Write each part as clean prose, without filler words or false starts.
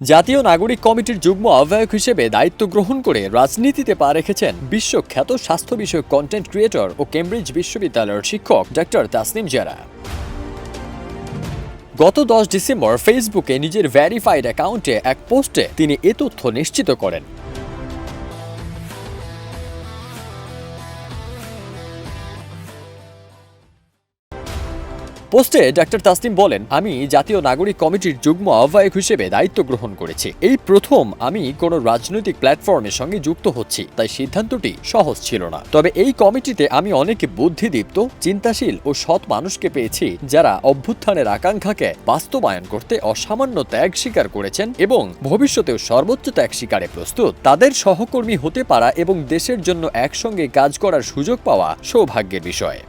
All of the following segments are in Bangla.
জাতীয় নাগরিক কমিটির যুগ্ম আহ্বায়ক হিসেবে দায়িত্ব গ্রহণ করে রাজনীতিতে পা রেখেছেন বিশ্বখ্যাত স্বাস্থ্য বিষয়ক কন্টেন্ট ক্রিয়েটর ও কেমব্রিজ বিশ্ববিদ্যালয়ের শিক্ষক ডক্টর তাসনিম জারা। গত 10 ডিসেম্বর ফেসবুকে নিজের ভেরিফাইড অ্যাকাউন্টে এক পোস্টে তিনি এ তথ্য নিশ্চিত করেন। পোস্টে ডক্টর তাসনিম বলেন, আমি জাতীয় নাগরিক কমিটির যুগ্ম আহ্বায়ক হিসেবে দায়িত্ব গ্রহণ করেছি। এই প্রথম আমি কোনো রাজনৈতিক প্ল্যাটফর্মের সঙ্গে যুক্ত হচ্ছি, তাই সিদ্ধান্তটি সহজ ছিল না। তবে এই কমিটিতে আমি অনেক বুদ্ধিদীপ্ত, চিন্তাশীল ও সৎ মানুষকে পেয়েছি, যারা অভ্যুত্থানের আকাঙ্ক্ষাকে বাস্তবায়ন করতে অসামান্য ত্যাগ স্বীকার করেছেন এবং ভবিষ্যতেও সর্বোচ্চ ত্যাগ স্বীকারে প্রস্তুত। তাদের সহকর্মী হতে পারা এবং দেশের জন্য একসঙ্গে কাজ করার সুযোগ পাওয়া সৌভাগ্যের বিষয়।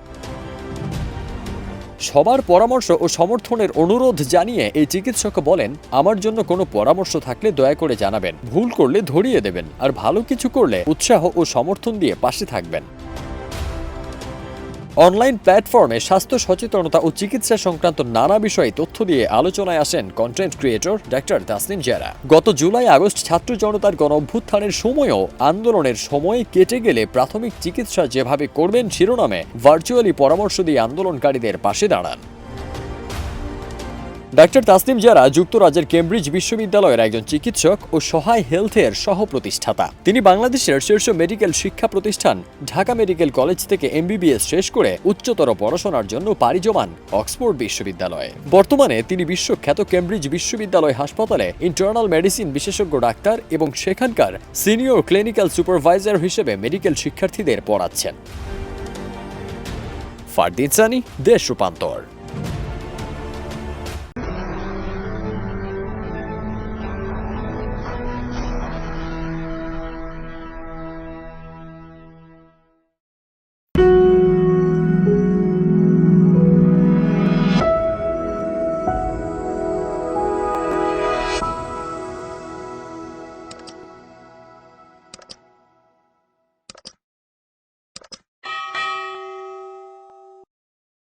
সবার পরামর্শ ও সমর্থনের অনুরোধ জানিয়ে এই চিকিৎসক বলেন, আমার জন্য কোনো পরামর্শ থাকলে দয়া করে জানাবেন, ভুল করলে ধরিয়ে দেবেন, আর ভালো কিছু করলে উৎসাহ ও সমর্থন দিয়ে পাশে থাকবেন। অনলাইন প্ল্যাটফর্মে স্বাস্থ্য সচেতনতা ও চিকিৎসা সংক্রান্ত নানা বিষয়ে তথ্য দিয়ে আলোচনায় আসেন কন্টেন্ট ক্রিয়েটর ডক্টর তাসনিম জারা। গত জুলাই-আগস্ট ছাত্র জনতার গণঅভ্যুত্থানের সময়ও আন্দোলনের সময় কেটে গেলে প্রাথমিক চিকিৎসা যেভাবে করবেন শিরোনামে ভার্চুয়ালি পরামর্শ দিয়ে আন্দোলনকারীদের পাশে দাঁড়ান। ডক্টর তাসনিম জারা যুক্তরাজ্যের কেমব্রিজ বিশ্ববিদ্যালয়ের একজন চিকিৎসক ও সহায় হেলথের সহ প্রতিষ্ঠাতা। তিনি বাংলাদেশের শীর্ষ মেডিকেল শিক্ষা প্রতিষ্ঠান ঢাকা মেডিকেল কলেজ থেকে MBBS শেষ করে উচ্চতর পড়াশোনার জন্য পাড়ি জমান অক্সফোর্ড বিশ্ববিদ্যালয়ে। বর্তমানে তিনি বিশ্বখ্যাত কেমব্রিজ বিশ্ববিদ্যালয় হাসপাতালে ইন্টারনাল মেডিসিন বিশেষজ্ঞ ডাক্তার এবং সেখানকার সিনিয়র ক্লিনিক্যাল সুপারভাইজার হিসেবে মেডিকেল শিক্ষার্থীদের পড়াচ্ছেন। ফারদিন সানি, দেশ রূপান্তর।